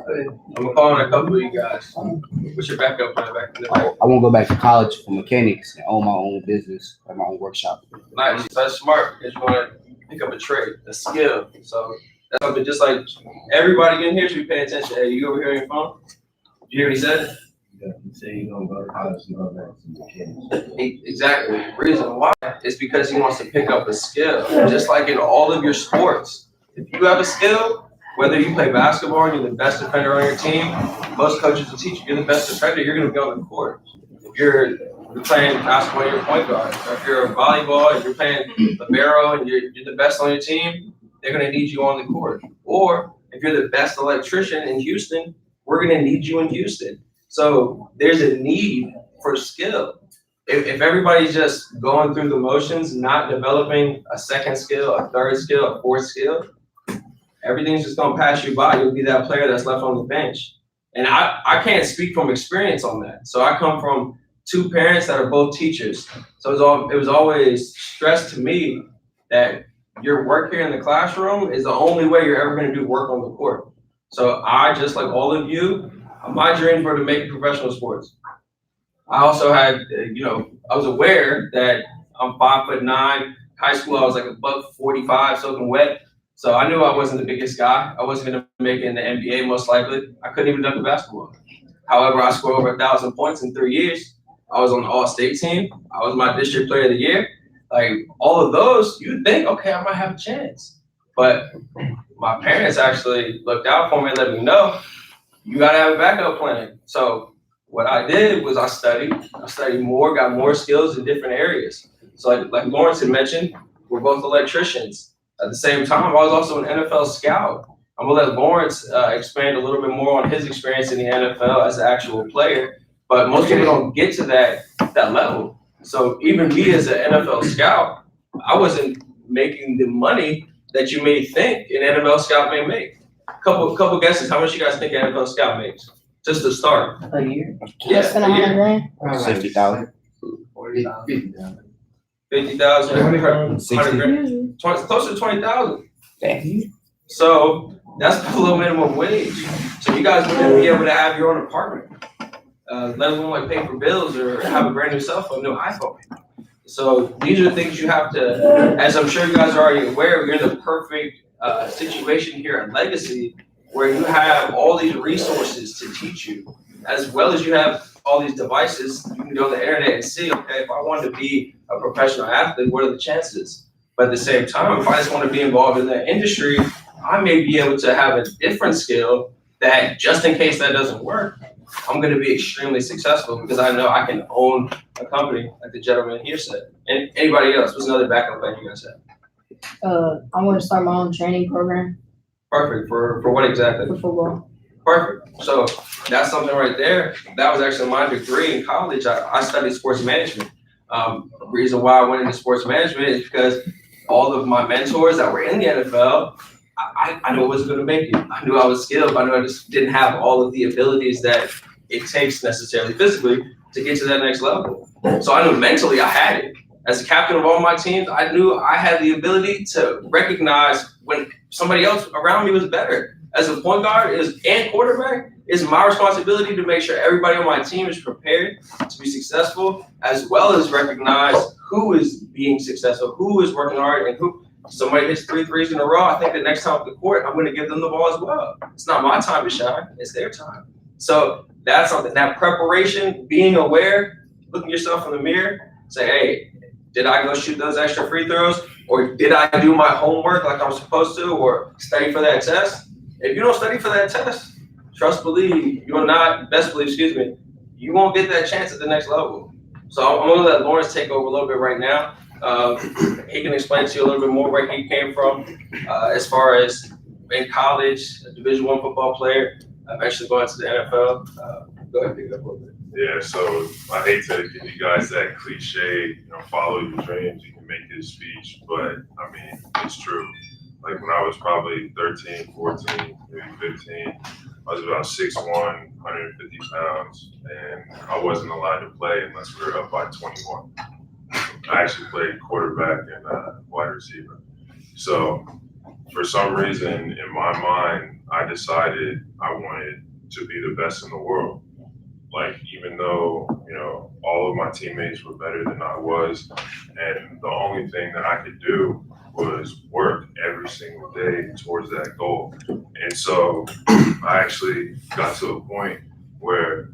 I'm gonna call on a couple of you guys. What's your backup plan back in the back? I want to go back to college for mechanics and own my own business, have my own workshop. Nice. That's smart because you want to pick up a trade, a skill. So that's something just like everybody in here should be paying attention. Hey, you over here on your phone? Did you hear what he said? Yeah, you say you're gonna go to college and go back to mechanics. Exactly. The reason why is because he wants to pick up a skill. Just like in all of your sports, if you have a skill, whether you play basketball and you're the best defender on your team, most coaches will teach you you're the best defender, you're going to be on the court. If you're playing basketball, you're a point guard. Or if you're a volleyball and you're playing libero and you're the best on your team, they're going to need you on the court. Or if you're the best electrician in Houston, we're going to need you in Houston. So there's a need for skill. If everybody's just going through the motions, not developing a second skill, a third skill, a fourth skill, everything's just gonna pass you by. You'll be that player that's left on the bench. And I can't speak from experience on that. So I come from two parents that are both teachers. So it was always stressed to me that your work here in the classroom is the only way you're ever gonna do work on the court. So I, just like all of you, my dreams were to make professional sports. I also had, I was aware that I'm 5'9". High school, I was like $145 soaking wet. So I knew I wasn't the biggest guy. I wasn't going to make it in the NBA most likely. I couldn't even dunk a basketball. However, I scored over 1,000 points in 3 years. I was on the All-State team. I was my district player of the year. Like all of those, you'd think, okay, I might have a chance. But my parents actually looked out for me and let me know, you got to have a backup plan. So what I did was I studied more, got more skills in different areas. So like Lawrence had mentioned, we're both electricians. At the same time, I was also an NFL scout. I'm gonna let Lawrence expand a little bit more on his experience in the NFL as an actual player, but most people don't get to that level. So even me as an NFL scout, I wasn't making the money that you may think an NFL scout may make. Couple guesses. How much you guys think an NFL scout makes? Just to start. A year? Less than $100,000. 60,000. 50,000, 100,000, close to 20,000. So that's below minimum wage. So you guys wouldn't be able to have your own apartment, let alone like pay for bills or have a brand new cell phone, new iPhone. So these are the things you have to, as I'm sure you guys are already aware, you're in the perfect situation here at Legacy where you have all these resources to teach you, as well as you have all these devices. You can go on the internet and see, okay, if I wanted to be a professional athlete, what are the chances? But at the same time, if I just want to be involved in that industry, I may be able to have a different skill that just in case that doesn't work, I'm going to be extremely successful because I know I can own a company like the gentleman here said. And anybody else, what's another backup plan you guys have? I want to start my own training program Perfect. For what exactly? for football. Perfect. So that's something right there. That was actually my degree in college. I studied sports management. The reason why I went into sports management is because all of my mentors that were in the NFL, I knew I wasn't going to make it. I knew I was skilled, but I knew I just didn't have all of the abilities that it takes necessarily physically to get to that next level. So I knew mentally I had it. As a captain of all my teams, I knew I had the ability to recognize when somebody else around me was better. As a point guard and quarterback, it's my responsibility to make sure everybody on my team is prepared to be successful, as well as recognize who is being successful, who is working hard, and who somebody hits 3 threes in a row. I think the next time on the court, I'm going to give them the ball as well. It's not my time to shine; it's their time. So that's something. That preparation, being aware, looking yourself in the mirror, say, "Hey, did I go shoot those extra free throws, or did I do my homework like I'm supposed to, or study for that test?" If you don't study for that test, best believe, you won't get that chance at the next level. So I'm gonna let Lawrence take over a little bit right now. He can explain to you a little bit more where he came from, as far as in college, a Division I football player, eventually going to the NFL. Go ahead and pick it up a little bit. Yeah, so I hate to give you guys that cliche, follow your dreams, you can make this speech, but I mean, it's true. Like when I was probably 13, 14, maybe 15, I was about 6'1", 150 pounds, and I wasn't allowed to play unless we were up by 21. I actually played quarterback and wide receiver. So for some reason, in my mind, I decided I wanted to be the best in the world. Like, even though, all of my teammates were better than I was, and the only thing that I could do was work every single day towards that goal. And so I actually got to a point where,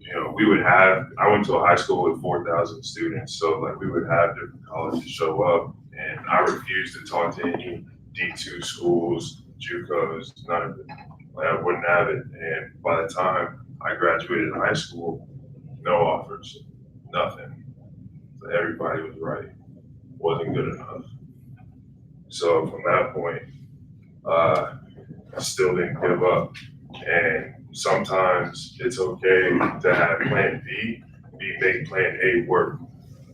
I went to a high school with 4,000 students. So like we would have different colleges show up, and I refused to talk to any D2 schools, JUCOs, none of it. Like I wouldn't have it. And by the time I graduated high school, no offers, nothing. So everybody was right. Wasn't good enough. So from that point, I still didn't give up. And sometimes it's okay to have plan B, make plan A work.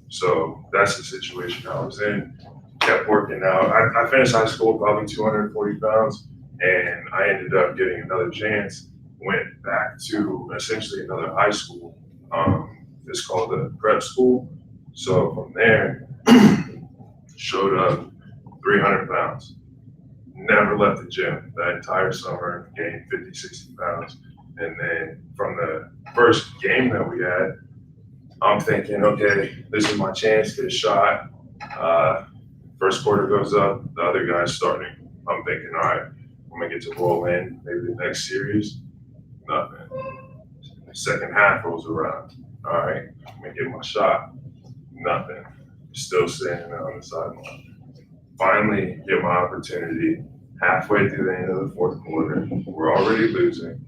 So that's the situation I was in. Kept working out. I finished high school probably 240 pounds, and I ended up getting another chance. Went back to essentially another high school. It's called the prep school. So from there, showed up 300 pounds. Never left the gym that entire summer, gained 50, 60 pounds. And then from the first game that we had, I'm thinking, okay, this is my chance, get a shot. First quarter goes up, the other guy's starting. I'm thinking, all right, I'm gonna get to roll in, maybe the next series. Nothing. Second half rolls around. All right, I'm gonna get my shot. Nothing. Still standing there on the sideline. Finally get my opportunity halfway through the end of the fourth quarter. We're already losing,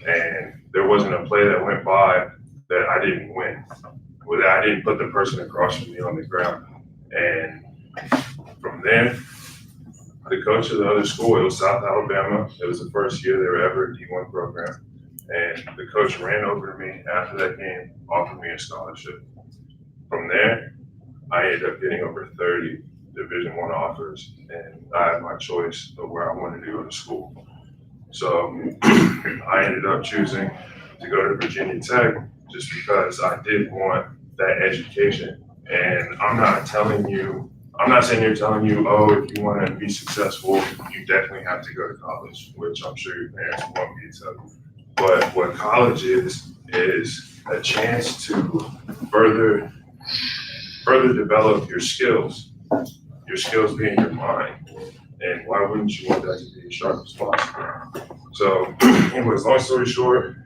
and there wasn't a play that went by that I didn't win. With that, I didn't put the person across from me on the ground. And from there, the coach of the other school, it was South Alabama. It was the first year they were ever a D1 program. And the coach ran over to me after that game, offered me a scholarship. From there, I ended up getting over 30 Division I offers, and I had my choice of where I wanted to go to school. So I ended up choosing to go to Virginia Tech just because I did want that education. And I'm not saying you're telling you, oh, if you want to be successful, you definitely have to go to college, which I'm sure your parents want me to tell you. But what college is a chance to further develop your skills being your mind. And why wouldn't you want that to be as sharp as possible? So anyways, long story short,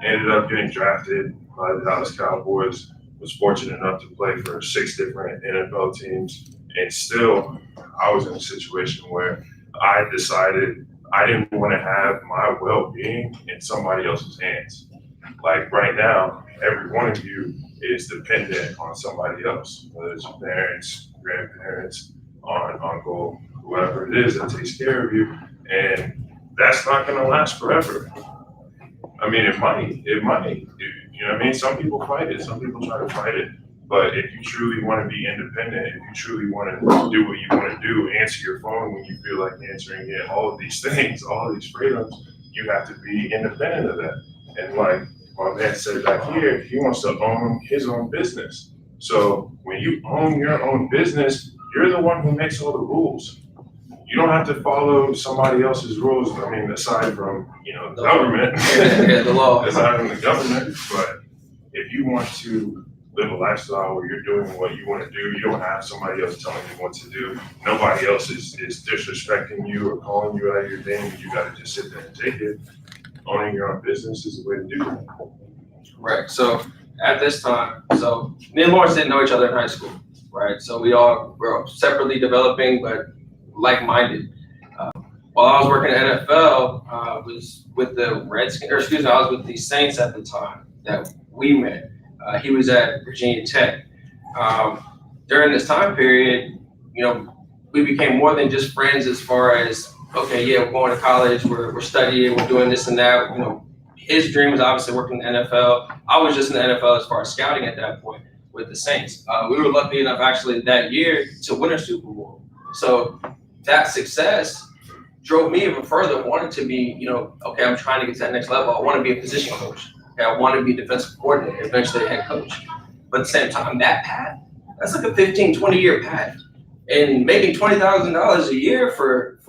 ended up getting drafted by the Dallas Cowboys, was fortunate enough to play for 6 different NFL teams. And still, I was in a situation where I decided I didn't want to have my well-being in somebody else's hands. Like right now, every one of you is dependent on somebody else, whether it's your parents, grandparents, aunt, uncle, whoever it is that takes care of you. And that's not going to last forever. I mean, it might, you know what I mean? Some people fight it, some people try to fight it. But if you truly want to be independent, if you truly want to do what you want to do, answer your phone when you feel like answering it, all of these things, all of these freedoms, you have to be independent of that. And like my man said back here, he wants to own his own business. So when you own your own business, you're the one who makes all the rules. You don't have to follow somebody else's rules. I mean, aside from, the government, the law. aside from the government. But if you want to live a lifestyle where you're doing what you want to do, you don't have somebody else telling you what to do. Nobody else is disrespecting you or calling you out of your name. You got to just sit there and take it. Owning your own business is the way to do it. Right. So at this time, me and Lawrence didn't know each other in high school, right? So we're separately developing, but like-minded. While I was working at NFL, I was with the I was with the Saints at the time that we met. He was at Virginia Tech. During this time period, we became more than just friends as far as, okay, yeah, we're going to college, we're studying, we're doing this and that. His dream was obviously working in the NFL. I was just in the NFL as far as scouting at that point with the Saints. We were lucky enough actually that year to win a Super Bowl. So that success drove me even further, wanted to be, okay, I'm trying to get to that next level. I want to be a position coach. Okay, I want to be a defensive coordinator, eventually a head coach. But at the same time, that path, that's like a 15, 20-year path. And making $20,000 a year for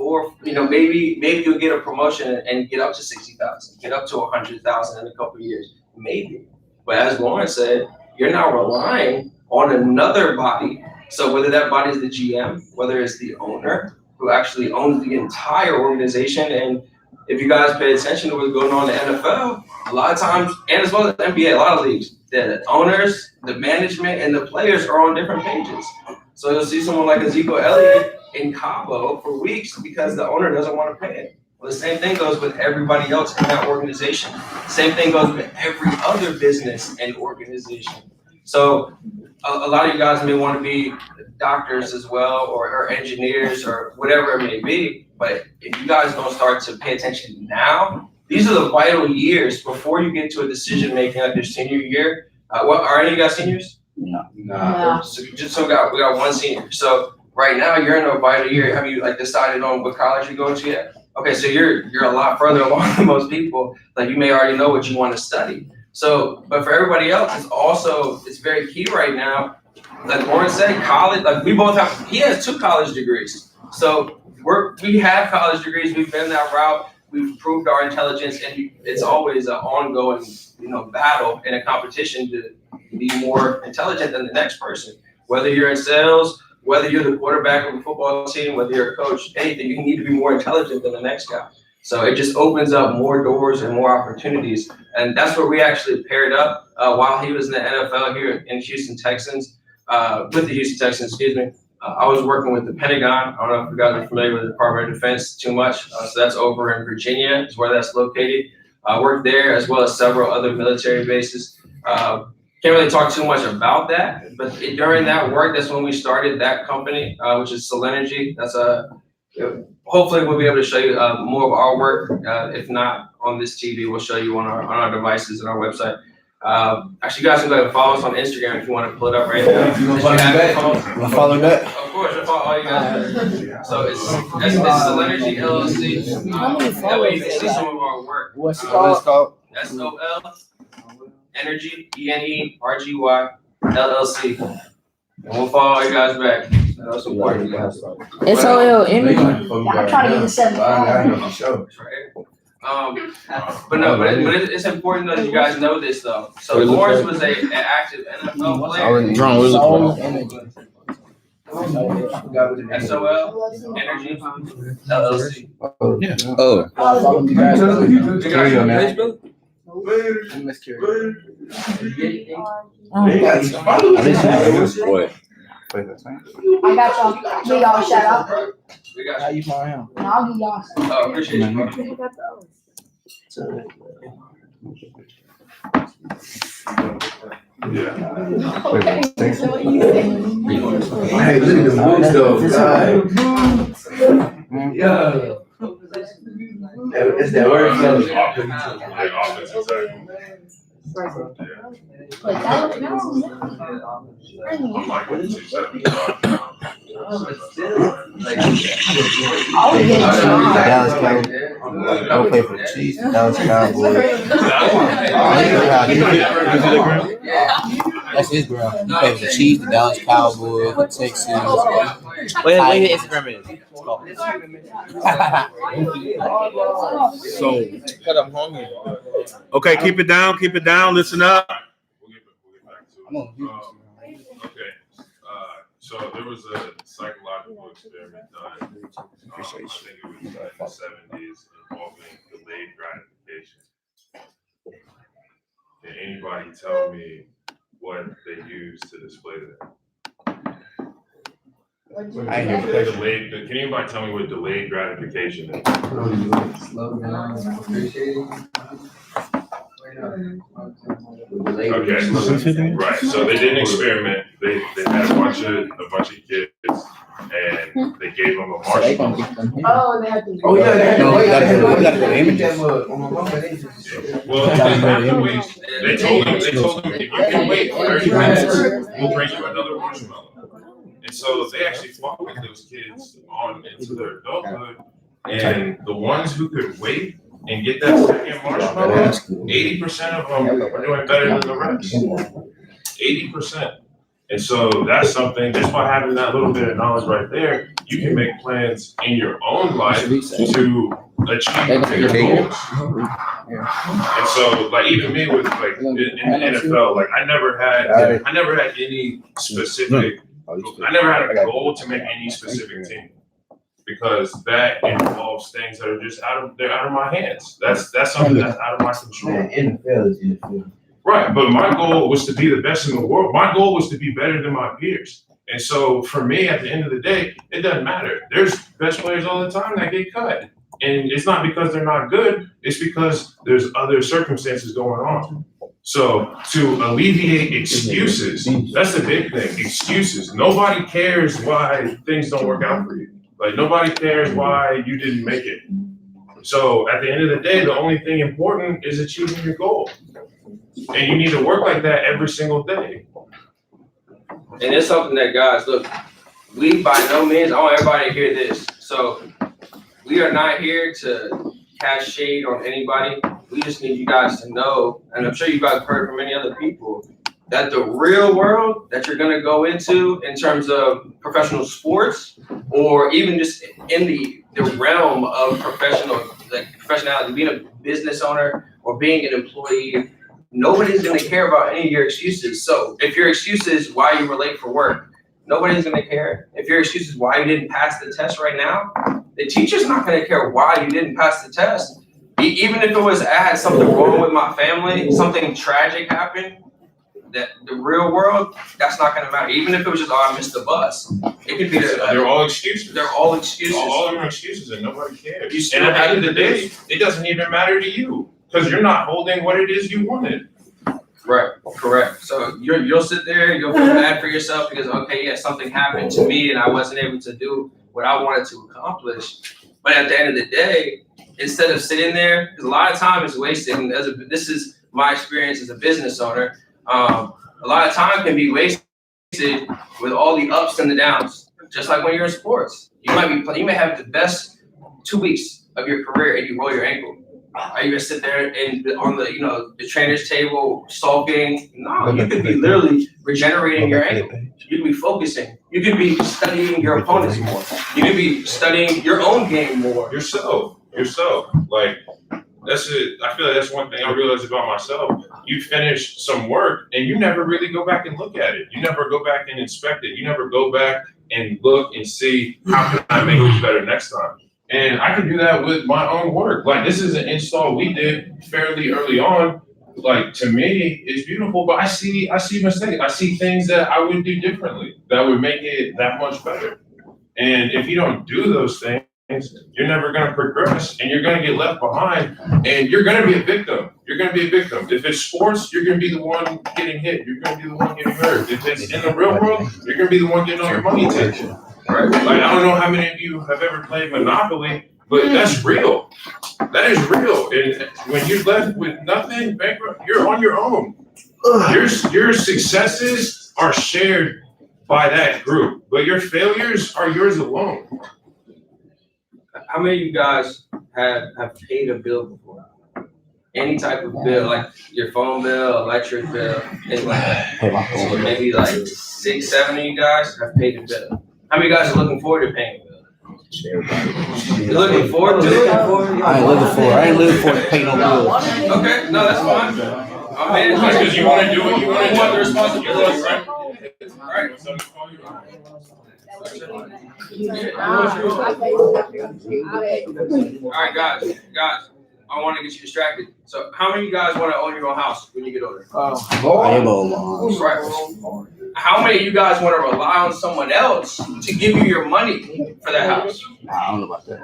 maybe you'll get a promotion and get up to 60,000, get up to 100,000 in a couple of years, maybe. But as Lauren said, you're now relying on another body. So whether that body is the GM, whether it's the owner who actually owns the entire organization, and if you guys pay attention to what's going on in the NFL, a lot of times, and as well as the NBA, a lot of leagues, the owners, the management, and the players are on different pages. So you'll see someone like Ezekiel Elliott in Cabo for weeks because the owner doesn't want to pay it. Well, the same thing goes with everybody else in that organization. Same thing goes with every other business and organization. So a lot of you guys may want to be doctors as well, or engineers, or whatever it may be. But if you guys don't start to pay attention now, these are the vital years before you get to a decision making like your senior year. Are any of you guys seniors? No. So we got one senior. So right now you're in a vital year. Have you decided on what college you're going to yet? Okay, so you're a lot further along than most people. Like you may already know what you want to study. So, but for everybody else, it's very key right now. Like Lauren said, college. Like he has 2 college degrees. So we have college degrees. We've been that route. We've proved our intelligence, and it's always an ongoing, battle and a competition to be more intelligent than the next person. Whether you're in sales, whether you're the quarterback of a football team, whether you're a coach, anything, you need to be more intelligent than the next guy. So it just opens up more doors and more opportunities. And that's where we actually paired up while he was in the NFL here in Houston Texans, with the Houston Texans, excuse me. I was working with the Pentagon. I don't know if you guys are familiar with the Department of Defense too much. So that's over in Virginia is where that's located. I worked there as well as several other military bases. Can't really talk too much about that, but during that work, that's when we started that company, which is Solenergy. That's hopefully we'll be able to show you more of our work. If not on this TV, we'll show you on our devices and our website. Actually, you guys can go ahead and follow us on Instagram if you want to pull it up right now. You gonna follow back? Of course, I follow all you guys. So it's Solenergy LLC. That way you can see some of our work. What's it called? SOL Energy, ENERGY LLC. And we'll follow you guys back. That's important, guys. SOL Energy. I'm trying to get the 7. But it's important that you guys know this though. So Lawrence was an active NFL player. SOL Energy LLC. Oh. You guys on Facebook? What? I got y'all. Give y'all a shout out. We got How you. you find him? And I'll give y'all some. Oh, appreciate you. Bro. Yeah. Hey, look at the moves though, God. Yeah. It's that word. Offensive tackle. But that was I'm like 275. I was getting Dallas shot. Cowboys. Don't play for the Chiefs. Dallas Cowboys. That's his ground. He plays for the Chiefs, the Dallas Cowboys, the Texans. Wait, his Instagram is. So, cut up hungry. Okay, keep it down, listen up. We'll get back to it. Okay. So there was a psychological experiment done. I think it was in the 70s involving delayed gratification. Can anybody tell me what they use to display that? Can anybody tell me what delayed gratification is? Okay, right. So they did an experiment. They had a bunch of kids, and they gave them a marshmallow. Oh, they had to. Oh yeah, No, we gotta go images. Well, they have to wait. They told them if you can wait 30 minutes, we'll bring you another marshmallow. And so they actually fought with those kids on into their adulthood, and the ones who could wait and get that second marshmallow, 80% of them are doing better than the rest. 80%. And so that's something, just by having that little bit of knowledge right there, you can make plans in your own life to achieve your goals. And so, like, even me with like in the NFL, like I never had any specific. I never had a goal to make any specific team because that involves things that are just out of my hands. That's something that's out of my control. Man, NFL is NFL. Right, but my goal was to be the best in the world. My goal was to be better than my peers. And so for me, at the end of the day, it doesn't matter. There's best players all the time that get cut. And it's not because they're not good, it's because there's other circumstances going on. So to alleviate excuses, that's the big thing, excuses. Nobody cares why things don't work out for you. Like nobody cares why you didn't make it. So at the end of the day, the only thing important is achieving your goal. And you need to work like that every single day. And it's something that, guys, look, we by no means, I want everybody to hear this. So we are not here to cast shade on anybody. We just need you guys to know, and I'm sure you guys have heard from many other people, that the real world that you're going to go into in terms of professional sports or even just in the realm of professionality, being a business owner or being an employee, nobody's going to care about any of your excuses. So if your excuse is why you were late for work, nobody's going to care. If your excuse is why you didn't pass the test right now, the teacher's not going to care why you didn't pass the test. Even if it was, I had something wrong with my family, something tragic happened, that the real world, that's not going to matter. Even if it was just, I missed the bus. It could be they're all excuses. They're all excuses. All of them are excuses and nobody cares. And at the end of the day, it doesn't even matter to you because you're not holding what it is you wanted. Right, correct. So you'll sit there, you'll feel bad for yourself because, okay, yeah, something happened to me and I wasn't able to do what I wanted to accomplish. But at the end of the day, instead of sitting there, because a lot of time is wasted, and this is my experience as a business owner, a lot of time can be wasted with all the ups and the downs. Just like when you're in sports, you may have the best 2 weeks of your career and you roll your ankle. Are you gonna sit there and on the trainer's table sulking? No, you could be literally regenerating your ankle. You could be focusing. You could be studying your opponents more. You could be studying your own game more. Yourself. Like that's it. I feel like that's one thing I realized about myself. You finish some work and you never really go back and look at it. You never go back and inspect it. You never go back and look and see how can I make it better next time. And I can do that with my own work. Like this is an install we did fairly early on. Like to me, it's beautiful, but I see mistakes. I see things that I would do differently that would make it that much better. And if you don't do those things, you're never going to progress and you're going to get left behind and you're going to be a victim. If it's sports, you're going to be the one getting hit. You're going to be the one getting hurt. If it's in the real world, you're going to be the one getting all your money taken. Right? Like, I don't know how many of you have ever played Monopoly, but that's real. That is real. And when you're left with nothing, bankrupt, you're on your own. Your successes are shared by that group, but your failures are yours alone. How many of you guys have paid a bill before? Any type of bill, like your phone bill, electric bill, things like that. So maybe like 6, 7 of you guys have paid a bill. How many of you guys are looking forward to paying a bill? You're looking forward to it? I ain't looking forward to pay no bills. Okay, no, that's fine. Because you want to do what you want to do. The responsibility, right? Right. All right, guys, I want to get you distracted. So, how many of you guys want to own your own house when you get older? I am old. Right. How many of you guys want to rely on someone else to give you your money for that house? I don't know about that.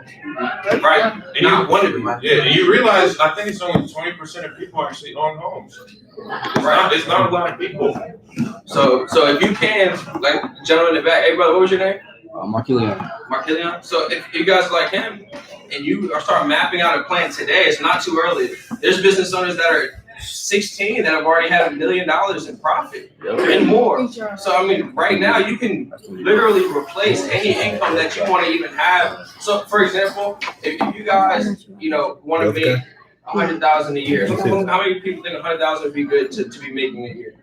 Right. And not one of you. Yeah, and you realize I think it's only 20% of people actually own homes. It's not a lot of people. So if you can, like the gentleman in the back, hey brother, what was your name? Markilian. So if you guys like him and you start mapping out a plan today, it's not too early. There's business owners that are 16 that have already had $1 million in profit and more. So I mean, right now you can literally replace any income that you want to even have. So for example, if you guys, want to make $100,000 a year, how many people think $100,000 would be good to be making a year?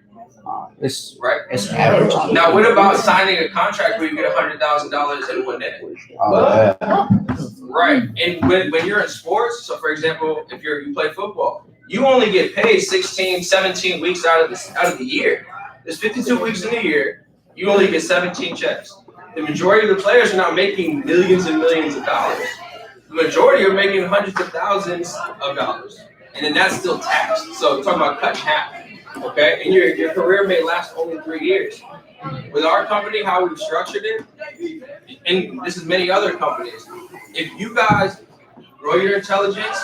It's right? average. Now, what about signing a contract where you get $100,000 in 1 day? Oh, yeah. Right. And when you're in sports, so for example, if you play football, you only get paid 16, 17 weeks out of the year. There's 52 weeks in the year. You only get 17 checks. The majority of the players are not making millions and millions of dollars. The majority are making hundreds of thousands of dollars. And then that's still taxed. So we're talking about cutting half. Okay? And your career may last only 3 years. With our company, how we've structured it, and this is many other companies, if you guys grow your intelligence,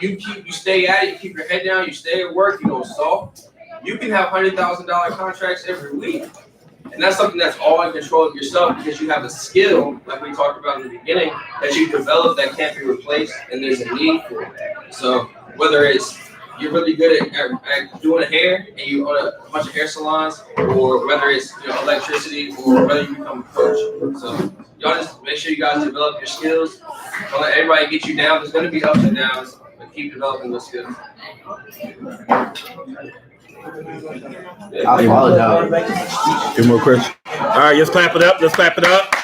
you stay at it, you keep your head down, you stay at work, you don't stall, you can have $100,000 contracts every week. And that's something that's all in control of yourself because you have a skill, like we talked about in the beginning, that you develop that can't be replaced, and there's a need for it. So whether it's you're really good at doing hair and you own a bunch of hair salons, or whether it's electricity, or whether you become a coach. So y'all just make sure you guys develop your skills. Don't let everybody get you down. There's going to be ups and downs, but keep developing those skills. I apologize. Two more questions. All right, let's clap it up. Let's clap it up.